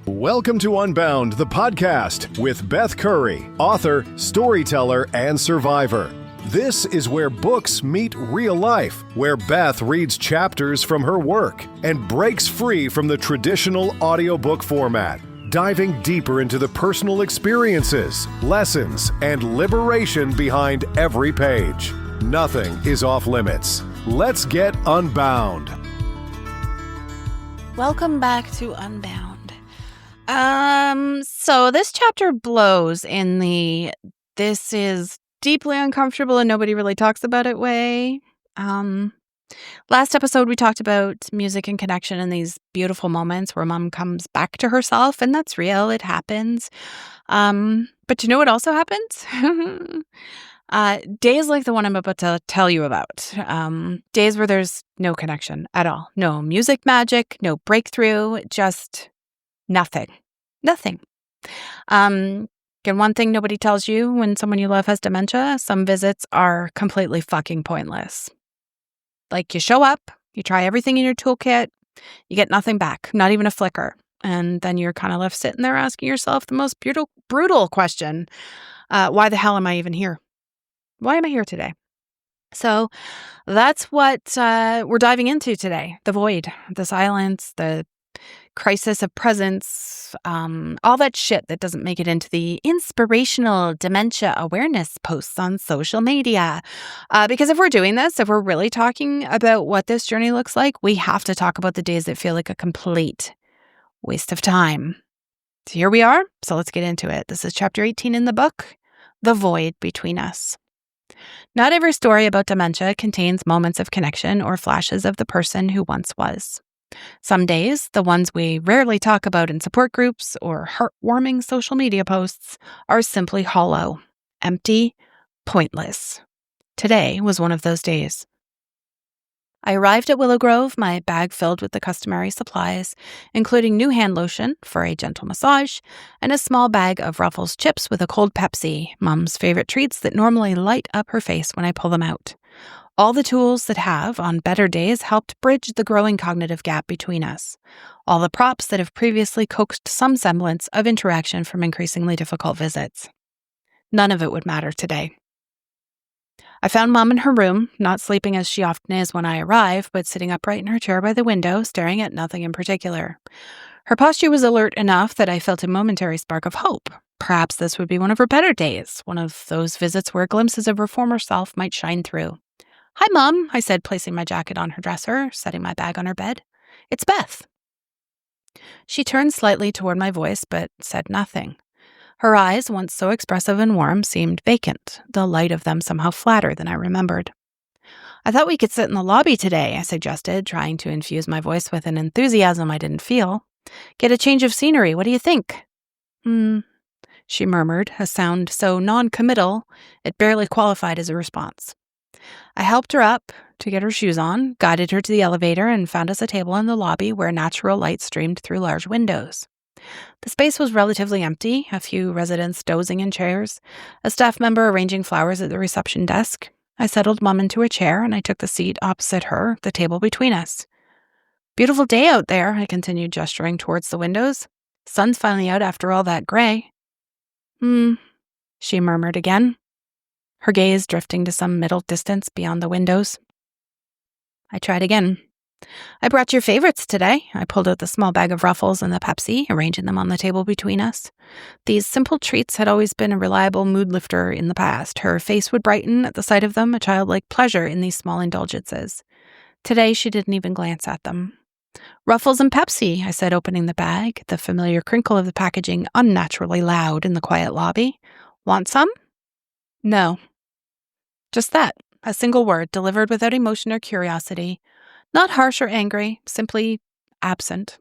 Welcome to Unbound, the podcast with Beth Curry, author, storyteller, and survivor. This is where books meet real life, where Beth reads chapters from her work and breaks free from the traditional audiobook format, diving deeper into the personal experiences, lessons, and liberation behind every page. Nothing is off limits. Let's get unbound. Welcome back to Unbound. So this chapter blows in the this is deeply uncomfortable and nobody really talks about it way. Last episode we talked about music and connection and these beautiful moments where mom comes back to herself, and that's real, it happens. But you know what also happens? Days like the one I'm about to tell you about. Days where there's no connection at all. No music magic, no breakthrough, just nothing. And one thing nobody tells you when someone you love has dementia, some visits are completely fucking pointless. Like, you show up, you try everything in your toolkit, you get nothing back, not even a flicker. And then you're kind of left sitting there asking yourself the most brutal question. Why the hell am I even here? Why am I here today? So that's what we're diving into today. The void, the silence, the crisis of presence, all that shit that doesn't make it into the inspirational dementia awareness posts on social media. Because if we're doing this, if we're really talking about what this journey looks like, we have to talk about the days that feel like a complete waste of time. So here we are. So let's get into it. This is chapter 18 in the book, The Void Between Us. Not every story about dementia contains moments of connection or flashes of the person who once was. Some days, the ones we rarely talk about in support groups or heartwarming social media posts, are simply hollow, empty, pointless. Today was one of those days. I arrived at Willow Grove, my bag filled with the customary supplies, including new hand lotion for a gentle massage and a small bag of Ruffles chips with a cold Pepsi, Mom's favorite treats that normally light up her face when I pull them out. All the tools that have, on better days, helped bridge the growing cognitive gap between us. All the props that have previously coaxed some semblance of interaction from increasingly difficult visits. None of it would matter today. I found Mom in her room, not sleeping as she often is when I arrive, but sitting upright in her chair by the window, staring at nothing in particular. Her posture was alert enough that I felt a momentary spark of hope. Perhaps this would be one of her better days, one of those visits where glimpses of her former self might shine through. "Hi, Mom," I said, placing my jacket on her dresser, setting my bag on her bed. "It's Beth." She turned slightly toward my voice, but said nothing. Her eyes, once so expressive and warm, seemed vacant, the light of them somehow flatter than I remembered. "I thought we could sit in the lobby today," I suggested, trying to infuse my voice with an enthusiasm I didn't feel. "Get a change of scenery, what do you think?" She murmured, a sound so non-committal it barely qualified as a response. I helped her up to get her shoes on, guided her to the elevator, and found us a table in the lobby where natural light streamed through large windows. The space was relatively empty, a few residents dozing in chairs, a staff member arranging flowers at the reception desk. I settled Mom into a chair, and I took the seat opposite her, the table between us. "Beautiful day out there," I continued, gesturing towards the windows. "Sun's finally out after all that gray." She murmured again, her gaze drifting to some middle distance beyond the windows. I tried again. "I brought your favorites today." I pulled out the small bag of Ruffles and the Pepsi, arranging them on the table between us. These simple treats had always been a reliable mood lifter in the past. Her face would brighten at the sight of them, a childlike pleasure in these small indulgences. Today, she didn't even glance at them. "Ruffles and Pepsi," I said, opening the bag, the familiar crinkle of the packaging unnaturally loud in the quiet lobby. "Want some?" "No." Just that, a single word delivered without emotion or curiosity. Not harsh or angry, simply absent.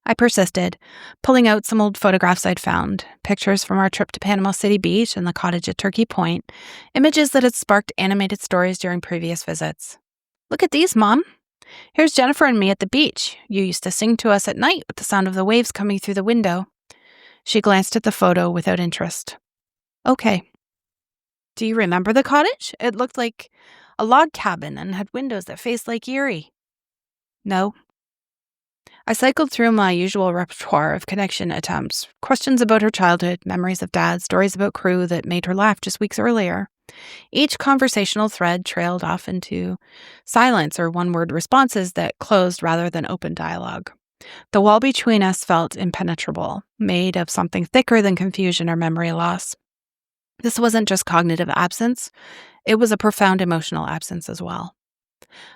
I persisted, pulling out some old photographs I'd found, pictures from our trip to Panama City Beach and the cottage at Turkey Point, images that had sparked animated stories during previous visits. "Look at these, Mom. Here's Jennifer and me at the beach. You used to sing to us at night with the sound of the waves coming through the window." She glanced at the photo without interest. "Okay. Do you remember the cottage? It looked like a log cabin and had windows that faced Lake Erie." "No." I cycled through my usual repertoire of connection attempts, questions about her childhood, memories of Dad, stories about crew that made her laugh just weeks earlier. Each conversational thread trailed off into silence or one-word responses that closed rather than open dialogue. The wall between us felt impenetrable, made of something thicker than confusion or memory loss. This wasn't just cognitive absence, it was a profound emotional absence as well.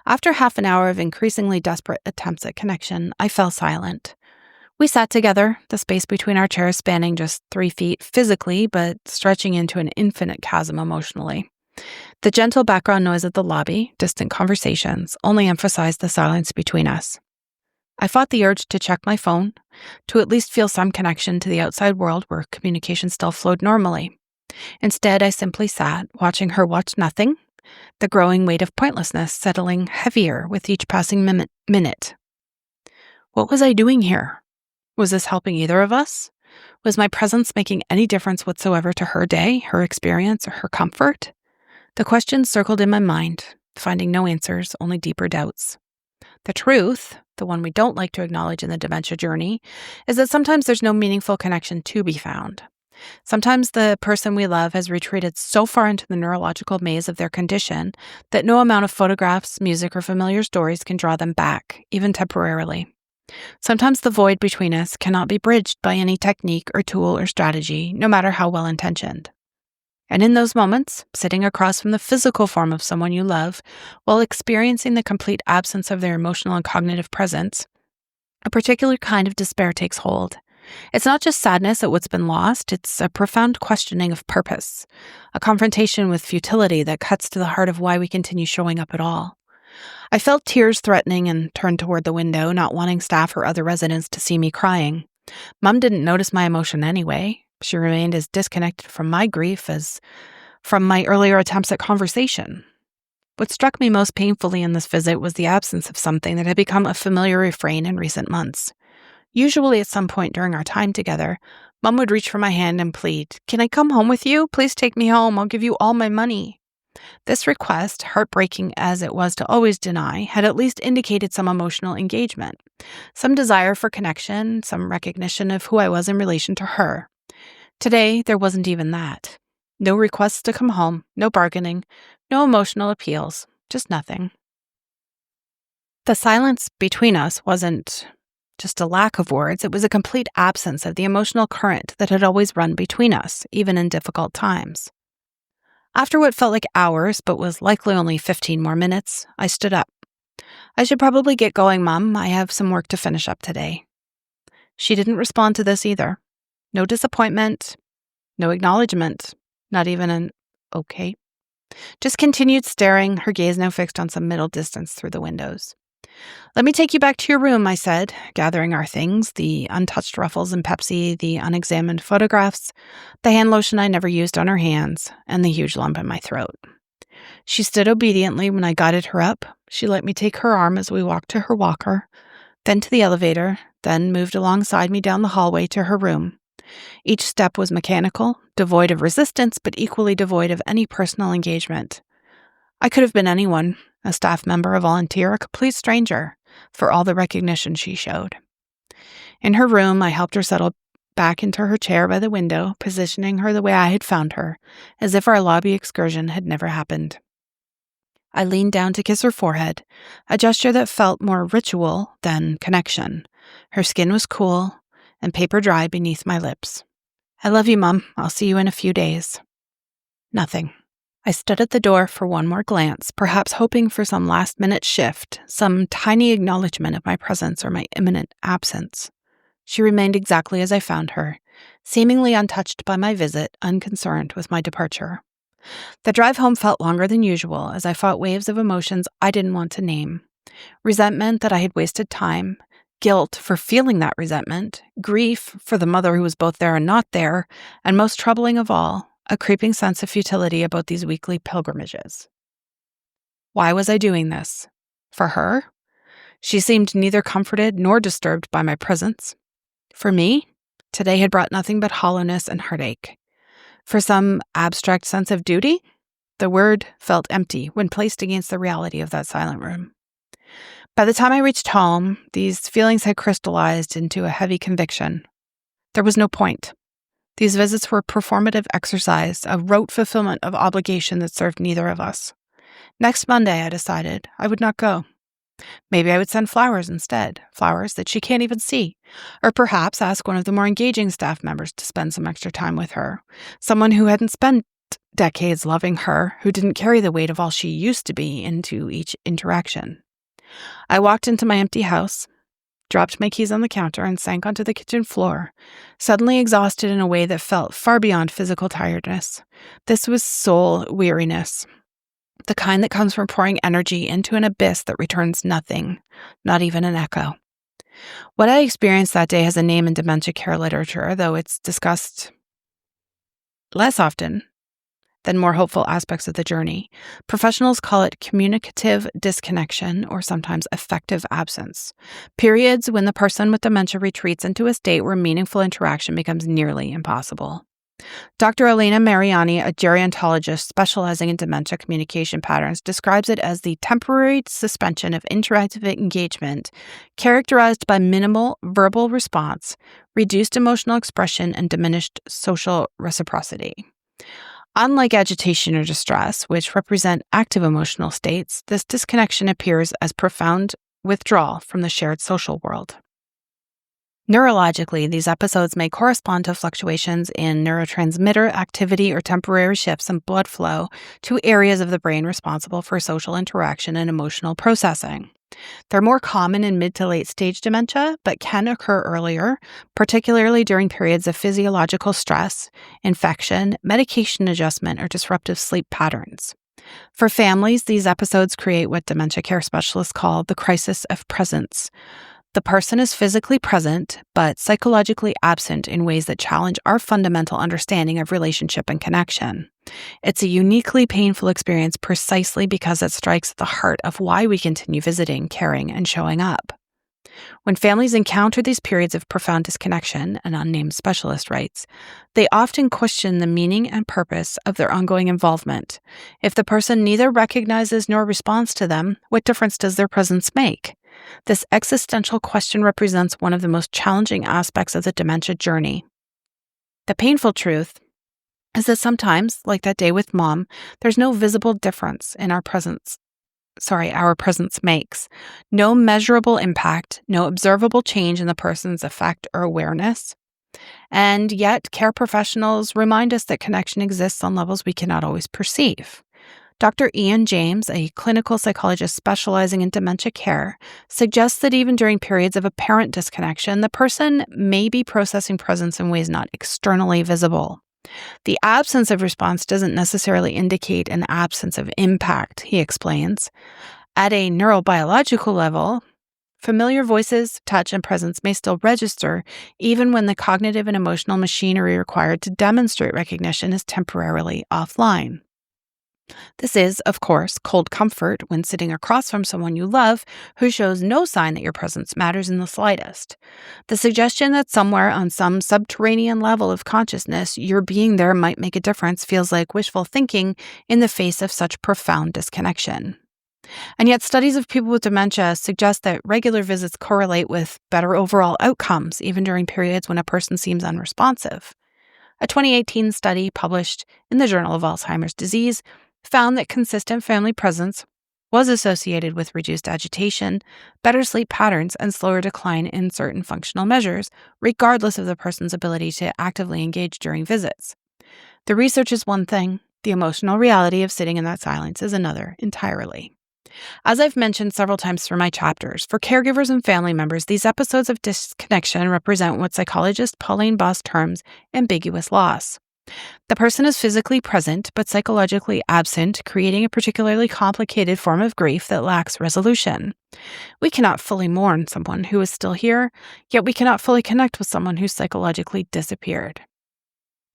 After half an hour of increasingly desperate attempts at connection, I fell silent. We sat together, the space between our chairs spanning just 3 feet physically, but stretching into an infinite chasm emotionally. The gentle background noise of the lobby, distant conversations, only emphasized the silence between us. I fought the urge to check my phone, to at least feel some connection to the outside world where communication still flowed normally. Instead, I simply sat, watching her watch nothing, the growing weight of pointlessness settling heavier with each passing minute. What was I doing here? Was this helping either of us? Was my presence making any difference whatsoever to her day, her experience, or her comfort? The questions circled in my mind, finding no answers, only deeper doubts. The truth, the one we don't like to acknowledge in the dementia journey, is that sometimes there's no meaningful connection to be found. Sometimes the person we love has retreated so far into the neurological maze of their condition that no amount of photographs, music, or familiar stories can draw them back, even temporarily. Sometimes the void between us cannot be bridged by any technique or tool or strategy, no matter how well-intentioned. And in those moments, sitting across from the physical form of someone you love, while experiencing the complete absence of their emotional and cognitive presence, a particular kind of despair takes hold. It's not just sadness at what's been lost, it's a profound questioning of purpose, a confrontation with futility that cuts to the heart of why we continue showing up at all. I felt tears threatening and turned toward the window, not wanting staff or other residents to see me crying. Mom didn't notice my emotion anyway. She remained as disconnected from my grief as from my earlier attempts at conversation. What struck me most painfully in this visit was the absence of something that had become a familiar refrain in recent months. Usually at some point during our time together, Mom would reach for my hand and plead, "Can I come home with you? Please take me home. I'll give you all my money." This request, heartbreaking as it was to always deny, had at least indicated some emotional engagement, some desire for connection, some recognition of who I was in relation to her. Today, there wasn't even that. No requests to come home, no bargaining, no emotional appeals, just nothing. The silence between us wasn't just a lack of words, it was a complete absence of the emotional current that had always run between us, even in difficult times. After what felt like hours, but was likely only 15 more minutes, I stood up. "I should probably get going, Mom. I have some work to finish up today." She didn't respond to this either. No disappointment, no acknowledgement, not even an okay. Just continued staring, her gaze now fixed on some middle distance through the windows. "Let me take you back to your room," I said, gathering our things, the untouched ruffles and Pepsi, the unexamined photographs, the hand lotion I never used on her hands, and the huge lump in my throat. She stood obediently when I guided her up. She let me take her arm as we walked to her walker, then to the elevator, then moved alongside me down the hallway to her room. Each step was mechanical, devoid of resistance, but equally devoid of any personal engagement. I could have been anyone, a staff member, a volunteer, a complete stranger, for all the recognition she showed. In her room, I helped her settle back into her chair by the window, positioning her the way I had found her, as if our lobby excursion had never happened. I leaned down to kiss her forehead, a gesture that felt more ritual than connection. Her skin was cool and paper dry beneath my lips. "I love you, Mom. I'll see you in a few days." Nothing. I stood at the door for one more glance, perhaps hoping for some last-minute shift, some tiny acknowledgement of my presence or my imminent absence. She remained exactly as I found her, seemingly untouched by my visit, unconcerned with my departure. The drive home felt longer than usual as I fought waves of emotions I didn't want to name. Resentment that I had wasted time, guilt for feeling that resentment, grief for the mother who was both there and not there, and most troubling of all, a creeping sense of futility about these weekly pilgrimages. Why was I doing this? For her? She seemed neither comforted nor disturbed by my presence. For me, today had brought nothing but hollowness and heartache. For some abstract sense of duty, the word felt empty when placed against the reality of that silent room. By the time I reached home, these feelings had crystallized into a heavy conviction. There was no point. These visits were performative exercise, a rote fulfillment of obligation that served neither of us. Next Monday, I decided I would not go. Maybe I would send flowers instead, flowers that she can't even see. Or perhaps ask one of the more engaging staff members to spend some extra time with her. Someone who hadn't spent decades loving her, who didn't carry the weight of all she used to be into each interaction. I walked into my empty house, dropped my keys on the counter, and sank onto the kitchen floor, suddenly exhausted in a way that felt far beyond physical tiredness. This was soul weariness. The kind that comes from pouring energy into an abyss that returns nothing, not even an echo. What I experienced that day has a name in dementia care literature, though it's discussed less often than more hopeful aspects of the journey. Professionals call it communicative disconnection, or sometimes affective absence. Periods when the person with dementia retreats into a state where meaningful interaction becomes nearly impossible. Dr. Elena Mariani, a gerontologist specializing in dementia communication patterns, describes it as the temporary suspension of interactive engagement characterized by minimal verbal response, reduced emotional expression, and diminished social reciprocity. Unlike agitation or distress, which represent active emotional states, this disconnection appears as profound withdrawal from the shared social world. Neurologically, these episodes may correspond to fluctuations in neurotransmitter activity or temporary shifts in blood flow to areas of the brain responsible for social interaction and emotional processing. They're more common in mid to late stage dementia, but can occur earlier, particularly during periods of physiological stress, infection, medication adjustment, or disruptive sleep patterns. For families, these episodes create what dementia care specialists call the crisis of presence. The person is physically present, but psychologically absent in ways that challenge our fundamental understanding of relationship and connection. It's a uniquely painful experience precisely because it strikes at the heart of why we continue visiting, caring, and showing up. When families encounter these periods of profound disconnection, an unnamed specialist writes, they often question the meaning and purpose of their ongoing involvement. If the person neither recognizes nor responds to them, what difference does their presence make? This existential question represents one of the most challenging aspects of the dementia journey. The painful truth is that sometimes, like that day with Mom, there's no visible difference in our presence makes. No measurable impact, no observable change in the person's affect or awareness. And yet, care professionals remind us that connection exists on levels we cannot always perceive. Dr. Ian James, a clinical psychologist specializing in dementia care, suggests that even during periods of apparent disconnection, the person may be processing presence in ways not externally visible. The absence of response doesn't necessarily indicate an absence of impact, he explains. At a neurobiological level, familiar voices, touch, and presence may still register even when the cognitive and emotional machinery required to demonstrate recognition is temporarily offline. This is, of course, cold comfort when sitting across from someone you love who shows no sign that your presence matters in the slightest. The suggestion that somewhere on some subterranean level of consciousness your being there might make a difference feels like wishful thinking in the face of such profound disconnection. And yet studies of people with dementia suggest that regular visits correlate with better overall outcomes, even during periods when a person seems unresponsive. A 2018 study published in the Journal of Alzheimer's Disease found that consistent family presence was associated with reduced agitation, better sleep patterns, and slower decline in certain functional measures, regardless of the person's ability to actively engage during visits. The research is one thing, the emotional reality of sitting in that silence is another entirely. As I've mentioned several times through my chapters, for caregivers and family members, these episodes of disconnection represent what psychologist Pauline Boss terms ambiguous loss. The person is physically present but psychologically absent, creating a particularly complicated form of grief that lacks resolution. We cannot fully mourn someone who is still here, yet we cannot fully connect with someone who psychologically disappeared.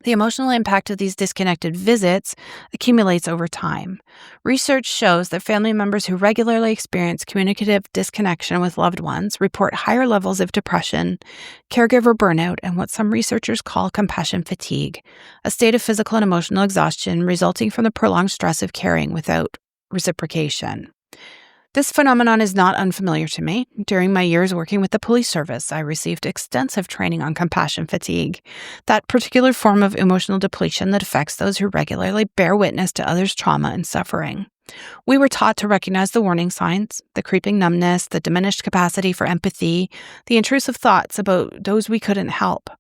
The emotional impact of these disconnected visits accumulates over time. Research shows that family members who regularly experience communicative disconnection with loved ones report higher levels of depression, caregiver burnout, and what some researchers call compassion fatigue, a state of physical and emotional exhaustion resulting from the prolonged stress of caring without reciprocation. This phenomenon is not unfamiliar to me. During my years working with the police service, I received extensive training on compassion fatigue, that particular form of emotional depletion that affects those who regularly bear witness to others' trauma and suffering. We were taught to recognize the warning signs, the creeping numbness, the diminished capacity for empathy, the intrusive thoughts about those we couldn't help.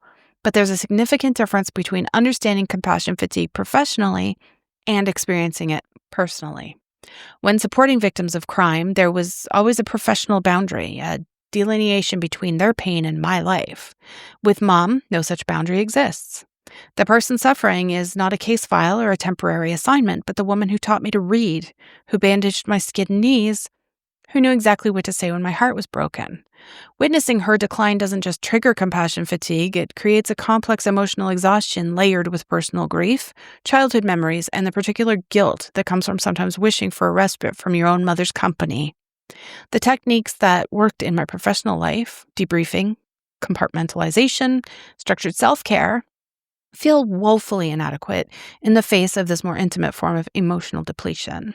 But there's a significant difference between understanding compassion fatigue professionally and experiencing it personally. When supporting victims of crime, there was always a professional boundary, a delineation between their pain and my life. With Mom, no such boundary exists. The person suffering is not a case file or a temporary assignment, but the woman who taught me to read, who bandaged my skinned knees, who knew exactly what to say when my heart was broken. Witnessing her decline doesn't just trigger compassion fatigue, it creates a complex emotional exhaustion layered with personal grief, childhood memories, and the particular guilt that comes from sometimes wishing for a respite from your own mother's company. The techniques that worked in my professional life, debriefing, compartmentalization, structured self-care, feel woefully inadequate in the face of this more intimate form of emotional depletion.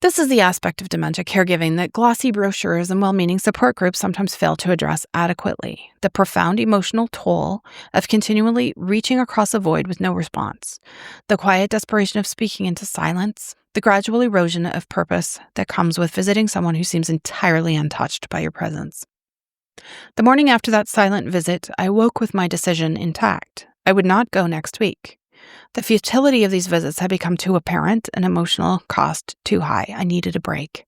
This is the aspect of dementia caregiving that glossy brochures and well-meaning support groups sometimes fail to address adequately. The profound emotional toll of continually reaching across a void with no response. The quiet desperation of speaking into silence. The gradual erosion of purpose that comes with visiting someone who seems entirely untouched by your presence. The morning after that silent visit, I woke with my decision intact. I would not go next week. The futility of these visits had become too apparent and emotional cost too high. I needed a break.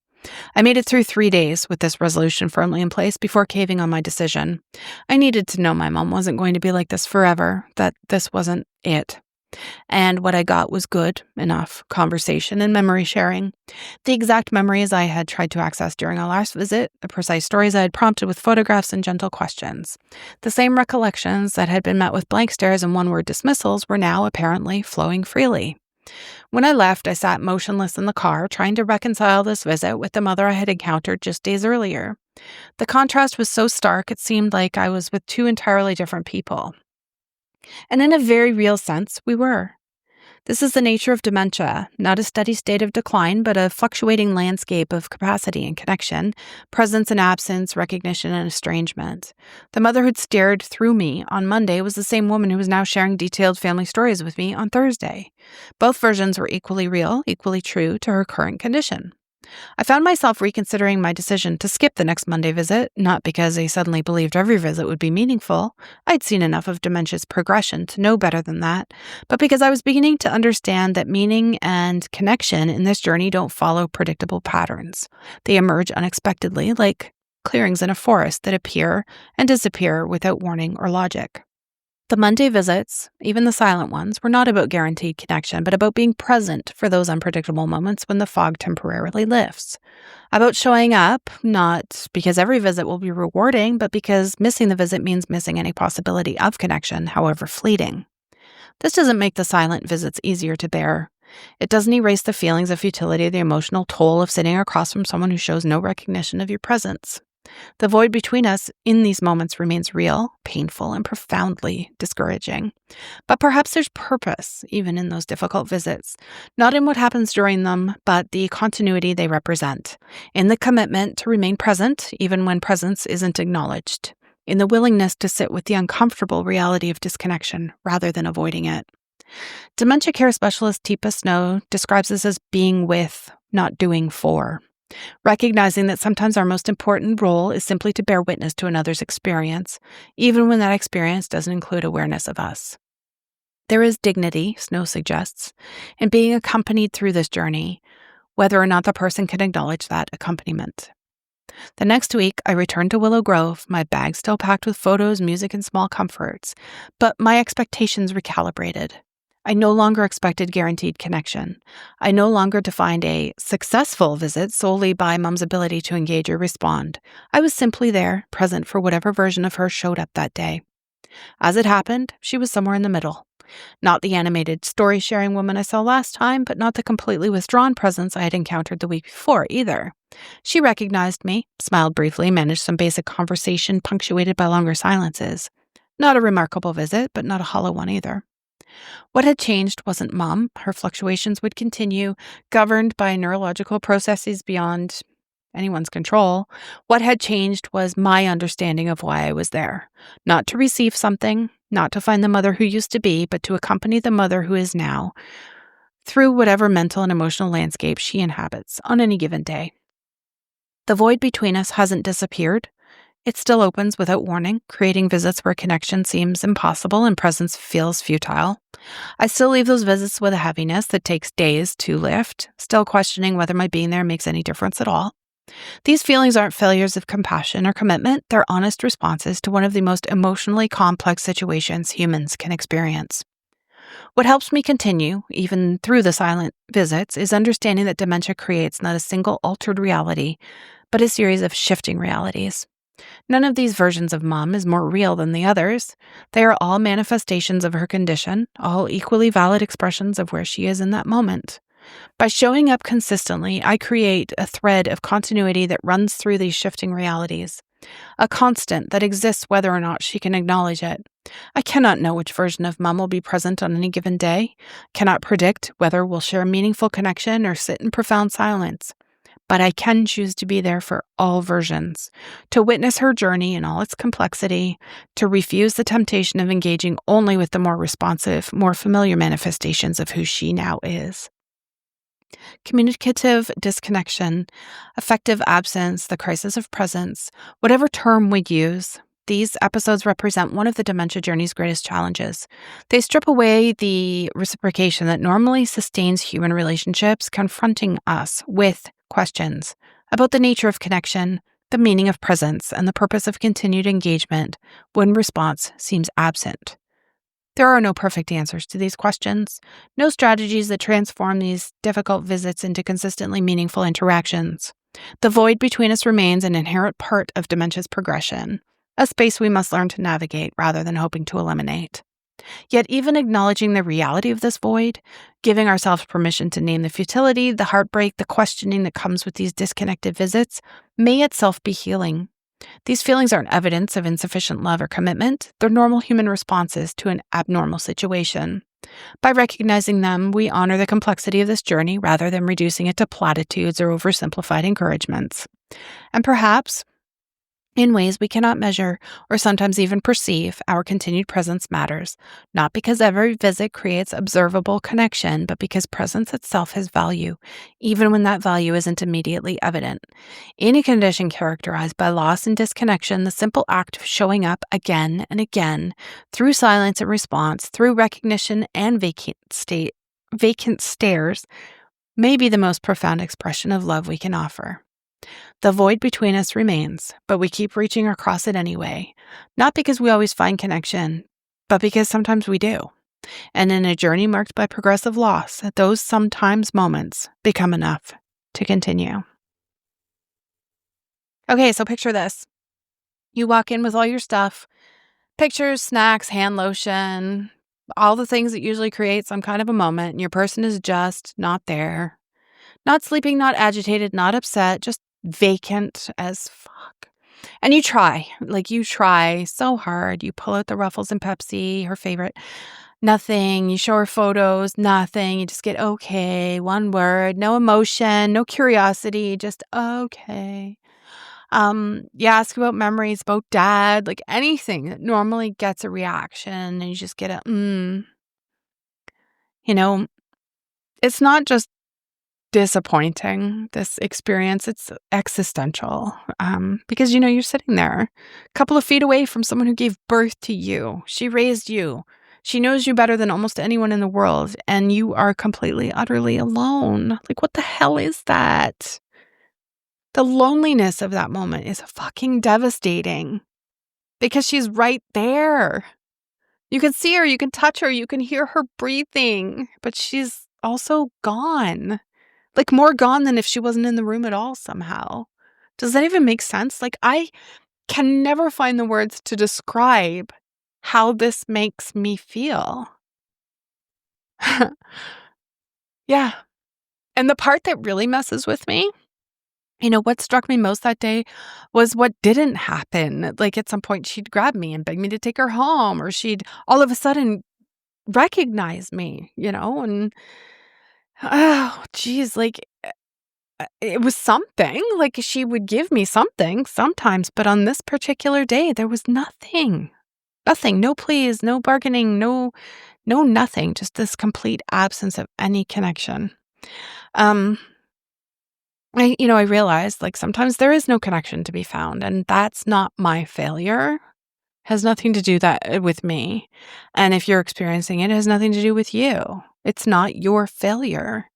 I made it through 3 days with this resolution firmly in place before caving on my decision. I needed to know my mom wasn't going to be like this forever, that this wasn't it. And what I got was good enough conversation and memory sharing. The exact memories I had tried to access during our last visit, the precise stories I had prompted with photographs and gentle questions. The same recollections that had been met with blank stares and one-word dismissals were now apparently flowing freely. When I left, I sat motionless in the car, trying to reconcile this visit with the mother I had encountered just days earlier. The contrast was so stark it seemed like I was with two entirely different people. And in a very real sense, we were. This is the nature of dementia, not a steady state of decline, but a fluctuating landscape of capacity and connection, presence and absence, recognition and estrangement. The mother who'd stared through me on Monday was the same woman who was now sharing detailed family stories with me on Thursday. Both versions were equally real, equally true to her current condition. I found myself reconsidering my decision to skip the next Monday visit, not because I suddenly believed every visit would be meaningful. I'd seen enough of dementia's progression to know better than that, but because I was beginning to understand that meaning and connection in this journey don't follow predictable patterns. They emerge unexpectedly, like clearings in a forest that appear and disappear without warning or logic. The Monday visits, even the silent ones, were not about guaranteed connection, but about being present for those unpredictable moments when the fog temporarily lifts. About showing up, not because every visit will be rewarding, but because missing the visit means missing any possibility of connection, however fleeting. This doesn't make the silent visits easier to bear. It doesn't erase the feelings of futility, the emotional toll of sitting across from someone who shows no recognition of your presence. The void between us in these moments remains real, painful, and profoundly discouraging. But perhaps there's purpose, even in those difficult visits, not in what happens during them, but the continuity they represent, in the commitment to remain present, even when presence isn't acknowledged, in the willingness to sit with the uncomfortable reality of disconnection rather than avoiding it. Dementia care specialist Teepa Snow describes this as being with, not doing for. Recognizing that sometimes our most important role is simply to bear witness to another's experience, even when that experience doesn't include awareness of us. There is dignity, Snow suggests, in being accompanied through this journey, whether or not the person can acknowledge that accompaniment. The next week, I returned to Willow Grove, my bag still packed with photos, music, and small comforts, but my expectations recalibrated. I no longer expected guaranteed connection. I no longer defined a successful visit solely by Mom's ability to engage or respond. I was simply there, present for whatever version of her showed up that day. As it happened, she was somewhere in the middle. Not the animated, story-sharing woman I saw last time, but not the completely withdrawn presence I had encountered the week before either. She recognized me, smiled briefly, managed some basic conversation punctuated by longer silences. Not a remarkable visit, but not a hollow one either. What had changed wasn't Mom. Her fluctuations would continue, governed by neurological processes beyond anyone's control. What had changed was my understanding of why I was there. Not to receive something, not to find the mother who used to be, but to accompany the mother who is now through whatever mental and emotional landscape she inhabits on any given day. The void between us hasn't disappeared. It still opens without warning, creating visits where connection seems impossible and presence feels futile. I still leave those visits with a heaviness that takes days to lift, still questioning whether my being there makes any difference at all. These feelings aren't failures of compassion or commitment, they're honest responses to one of the most emotionally complex situations humans can experience. What helps me continue, even through the silent visits, is understanding that dementia creates not a single altered reality, but a series of shifting realities. None of these versions of Mom is more real than the others. They are all manifestations of her condition, all equally valid expressions of where she is in that moment. By showing up consistently, I create a thread of continuity that runs through these shifting realities, a constant that exists whether or not she can acknowledge it. I cannot know which version of Mom will be present on any given day, cannot predict whether we'll share a meaningful connection or sit in profound silence. But I can choose to be there for all versions, to witness her journey in all its complexity, to refuse the temptation of engaging only with the more responsive, more familiar manifestations of who she now is. Communicative disconnection, affective absence, the crisis of presence, whatever term we use, these episodes represent one of the dementia journey's greatest challenges. They strip away the reciprocation that normally sustains human relationships, confronting us with questions about the nature of connection, the meaning of presence, and the purpose of continued engagement when response seems absent. There are no perfect answers to these questions, no strategies that transform these difficult visits into consistently meaningful interactions. The void between us remains an inherent part of dementia's progression, a space we must learn to navigate rather than hoping to eliminate. Yet even acknowledging the reality of this void, giving ourselves permission to name the futility, the heartbreak, the questioning that comes with these disconnected visits, may itself be healing. These feelings aren't evidence of insufficient love or commitment. They're normal human responses to an abnormal situation. By recognizing them, we honor the complexity of this journey rather than reducing it to platitudes or oversimplified encouragements. And perhaps, in ways we cannot measure or sometimes even perceive, our continued presence matters, not because every visit creates observable connection, but because presence itself has value, even when that value isn't immediately evident. In a condition characterized by loss and disconnection, the simple act of showing up again and again, through silence and response, through recognition and vacant stares, may be the most profound expression of love we can offer. The void between us remains, but we keep reaching across it anyway, not because we always find connection, but because sometimes we do. And in a journey marked by progressive loss, those sometimes moments become enough to continue. Okay, so picture this. You walk in with all your stuff, pictures, snacks, hand lotion, all the things that usually create some kind of a moment, and your person is just not there. Not sleeping, not agitated, not upset, just vacant as fuck. And you try so hard. You pull out the Ruffles and Pepsi, her favorite. Nothing. You show her photos, nothing. You just get okay, one word, no emotion, no curiosity, just okay. You ask about memories, about dad, like anything that normally gets a reaction, and you just get a it's not just disappointing, this experience. It's existential, because you're sitting there a couple of feet away from someone who gave birth to you. She raised you. She knows you better than almost anyone in the world, and you are completely, utterly alone. Like, what the hell is that? The loneliness of that moment is fucking devastating because she's right there. You can see her, you can touch her, you can hear her breathing, but she's also gone. Like, more gone than if she wasn't in the room at all somehow. Does that even make sense? Like, I can never find the words to describe how this makes me feel. Yeah. And the part that really messes with me, what struck me most that day was what didn't happen. Like, at some point, she'd grab me and beg me to take her home, or she'd all of a sudden recognize me, and oh, geez, like, it was something. Like, she would give me something sometimes, but on this particular day, there was nothing. Nothing. No pleas, no bargaining, no nothing. Just this complete absence of any connection. Um, I realized, like, sometimes there is no connection to be found, and that's not my failure. Has nothing to do with me. And if you're experiencing it, it has nothing to do with you. It's not your failure.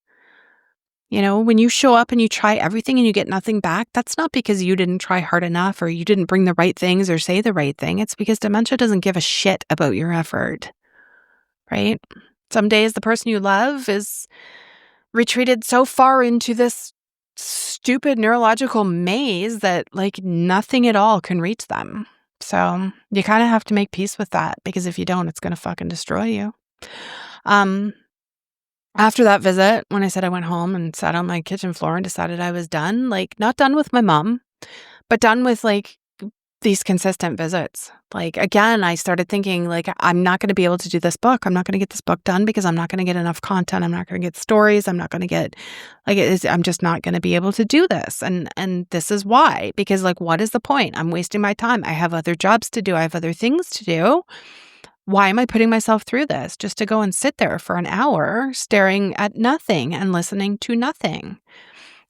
When you show up and you try everything and you get nothing back, that's not because you didn't try hard enough or you didn't bring the right things or say the right thing. It's because dementia doesn't give a shit about your effort, right? Some days the person you love is retreated so far into this stupid neurological maze that, like, nothing at all can reach them. So you kind of have to make peace with that, because if you don't, it's going to fucking destroy you. After that visit, when I said I went home and sat on my kitchen floor and decided I was done, like, not done with my mom, but done with, like, these consistent visits. Like, again, I started thinking, like, I'm not going to be able to do this book. I'm not going to get this book done because I'm not going to get enough content. I'm not going to get stories. I'm not going to get, like, I'm just not going to be able to do this. And this is why, because, like, what is the point? I'm wasting my time. I have other jobs to do. I have other things to do. Why am I putting myself through this just to go and sit there for an hour staring at nothing and listening to nothing?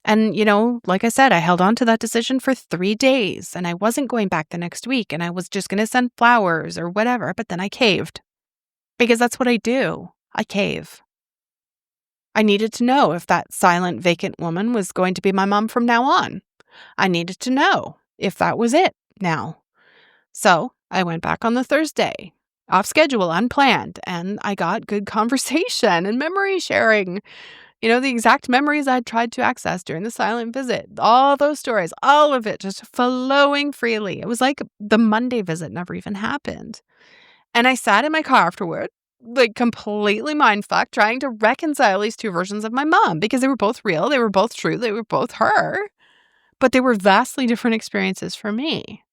And, like I said, I held on to that decision for 3 days, and I wasn't going back the next week, and I was just going to send flowers or whatever, but then I caved, because that's what I do. I cave. I needed to know if that silent, vacant woman was going to be my mom from now on. I needed to know if that was it now. So I went back on the Thursday, off schedule, unplanned, and I got good conversation and memory sharing. The exact memories I'd tried to access during the silent visit, all those stories, all of it just flowing freely. It was like the Monday visit never even happened. And I sat in my car afterward, like, completely mindfucked, trying to reconcile these two versions of my mom, because they were both real, they were both true, they were both her, but they were vastly different experiences for me.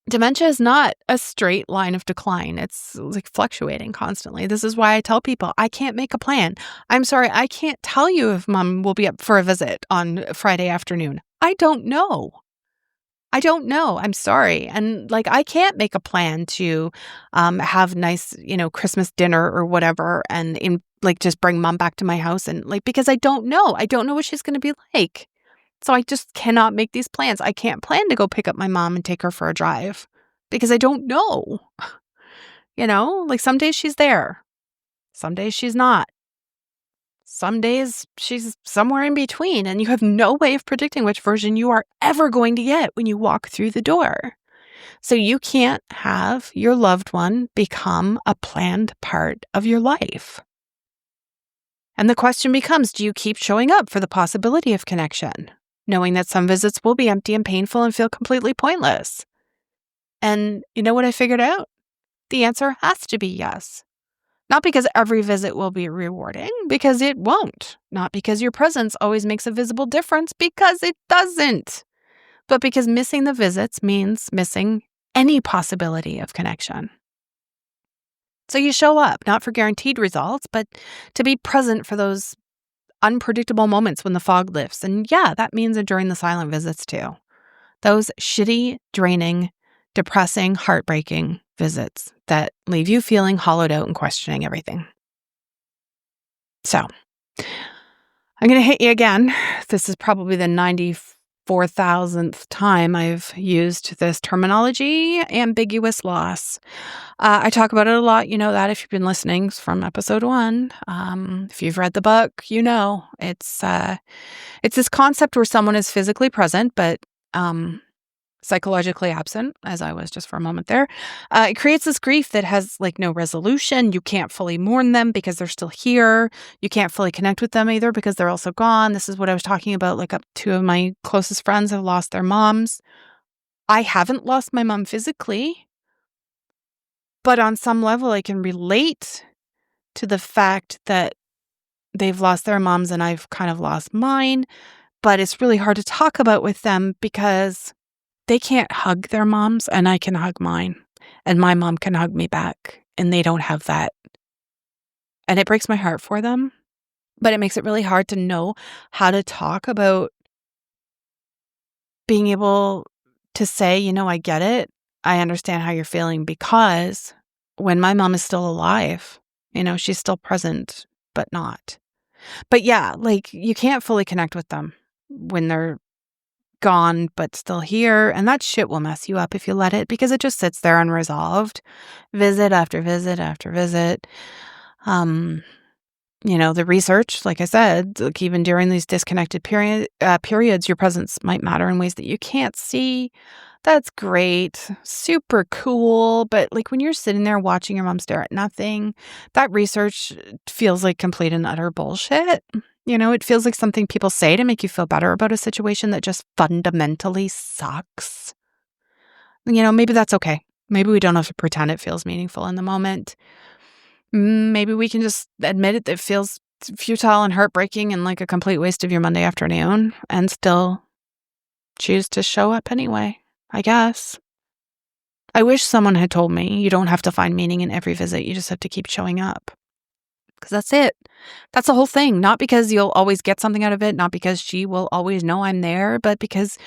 Dementia is not a straight line of decline. It's, like, fluctuating constantly. This is why I tell people, I can't make a plan. I'm sorry, I can't tell you if mom will be up for a visit on Friday afternoon. I don't know. I'm sorry. And, like, I can't make a plan to have nice, Christmas dinner or whatever, and just bring mom back to my house, and, like, because I don't know. I don't know what she's going to be like. So I just cannot make these plans. I can't plan to go pick up my mom and take her for a drive because I don't know. Like, some days she's there. Some days she's not. Some days she's somewhere in between, and you have no way of predicting which version you are ever going to get when you walk through the door. So you can't have your loved one become a planned part of your life. And the question becomes, do you keep showing up for the possibility of connection, knowing that some visits will be empty and painful and feel completely pointless? And you know what I figured out? The answer has to be yes. Not because every visit will be rewarding, because it won't. Not because your presence always makes a visible difference, because it doesn't. But because missing the visits means missing any possibility of connection. So you show up, not for guaranteed results, but to be present for those unpredictable moments when the fog lifts. And yeah, that means during the silent visits too. Those shitty, draining, depressing, heartbreaking visits that leave you feeling hollowed out and questioning everything. So, I'm going to hit you again. This is probably the 94,000th time I've used this terminology, ambiguous loss. I talk about it a lot. You know that if you've been listening from episode 1. If you've read the book, it's this concept where someone is physically present, but psychologically absent, as I was just for a moment there. It creates this grief that has, like, no resolution. You can't fully mourn them because they're still here. You can't fully connect with them either because they're also gone. This is what I was talking about. Like, two of my closest friends have lost their moms. I haven't lost my mom physically, but on some level I can relate to the fact that they've lost their moms and I've kind of lost mine. But it's really hard to talk about with them because they can't hug their moms and I can hug mine, and my mom can hug me back, and they don't have that. And it breaks my heart for them. But it makes it really hard to know how to talk about being able to say, I get it. I understand how you're feeling, because when my mom is still alive, she's still present, but not. But yeah, like, you can't fully connect with them when they're gone, but still here. And that shit will mess you up if you let it, because it just sits there unresolved. Visit after visit after visit. The research, like I said, like, even during these disconnected periods, your presence might matter in ways that you can't see. That's great. Super cool. But like, when you're sitting there watching your mom stare at nothing, that research feels like complete and utter bullshit. It feels like something people say to make you feel better about a situation that just fundamentally sucks. Maybe that's okay. Maybe we don't have to pretend it feels meaningful in the moment. Maybe we can just admit it, that it feels futile and heartbreaking and like a complete waste of your Monday afternoon, and still choose to show up anyway, I guess. I wish someone had told me you don't have to find meaning in every visit. You just have to keep showing up. Because that's it. That's the whole thing. Not because you'll always get something out of it, not because she will always know I'm there, but because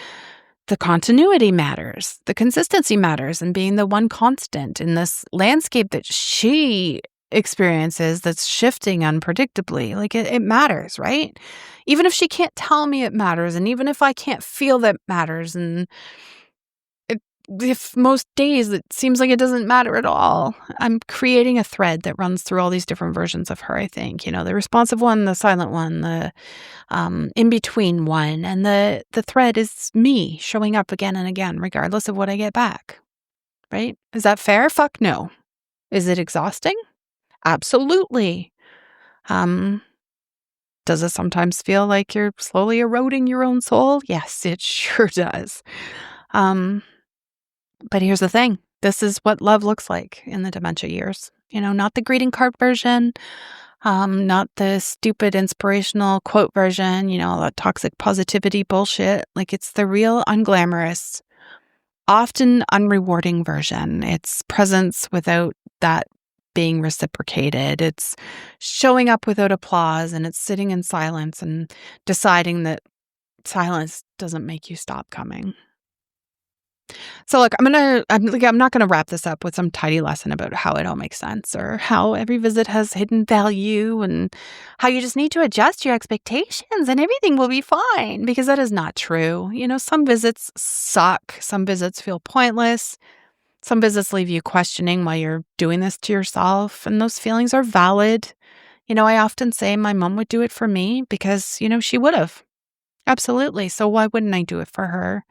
the continuity matters. The consistency matters, and being the one constant in this landscape that she experiences that's shifting unpredictably. Like, it matters, right? Even if she can't tell me it matters, and even if I can't feel that matters, and if most days it seems like it doesn't matter at all, I'm creating a thread that runs through all these different versions of her, I think. The responsive one, the silent one, the in-between one, and the thread is me showing up again and again, regardless of what I get back, right? Is that fair? Fuck no. Is it exhausting? Absolutely. Does it sometimes feel like you're slowly eroding your own soul? Yes, it sure does. But here's the thing. This is what love looks like in the dementia years. Not the greeting card version, not the stupid inspirational quote version, that toxic positivity bullshit. Like, it's the real unglamorous, often unrewarding version. It's presence without that being reciprocated. It's showing up without applause, and it's sitting in silence and deciding that silence doesn't make you stop coming. So look, I'm not going to wrap this up with some tidy lesson about how it all makes sense, or how every visit has hidden value, and how you just need to adjust your expectations and everything will be fine, because that is not true. Some visits suck. Some visits feel pointless. Some visits leave you questioning why you're doing this to yourself, and those feelings are valid. I often say my mom would do it for me because, she would have. Absolutely. So why wouldn't I do it for her?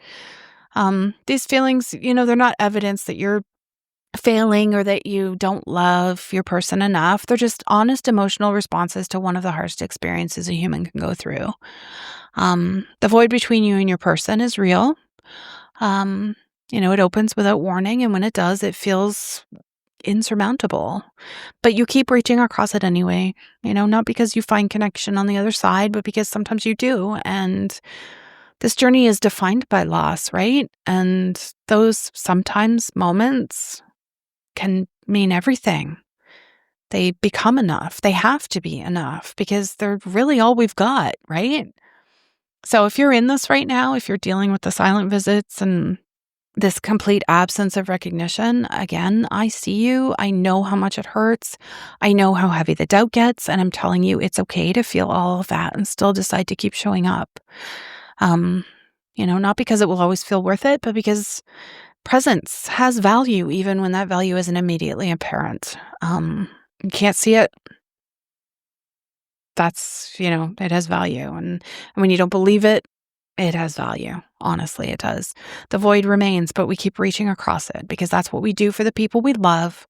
These feelings, they're not evidence that you're failing or that you don't love your person enough. They're just honest emotional responses to one of the hardest experiences a human can go through. The void between you and your person is real. It opens without warning, and when it does, it feels insurmountable. But you keep reaching across it anyway, not because you find connection on the other side, but because sometimes you do. And this journey is defined by loss, right? And those sometimes moments can mean everything. They become enough. They have to be enough, because they're really all we've got, right? So if you're in this right now, if you're dealing with the silent visits and this complete absence of recognition, again, I see you. I know how much it hurts. I know how heavy the doubt gets. And I'm telling you, it's okay to feel all of that and still decide to keep showing up. Not because it will always feel worth it, but because presence has value, even when that value isn't immediately apparent. You can't see it. That's, it has value. And when you don't believe it, it has value. Honestly, it does. The void remains, but we keep reaching across it, because that's what we do for the people we love,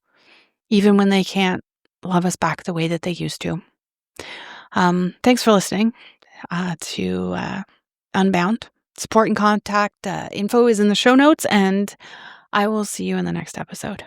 even when they can't love us back the way that they used to. Thanks for listening to Unbound. Support and contact info is in the show notes, and I will see you in the next episode.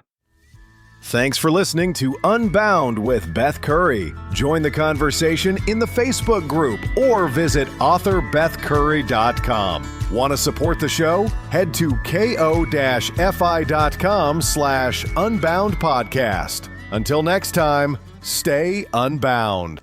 Thanks for listening to Unbound with Beth Curry. Join the conversation in the Facebook group or visit author.bethcurry.com. Want to support the show? Head to ko-fi.com/unbound podcast. Until next time, stay unbound.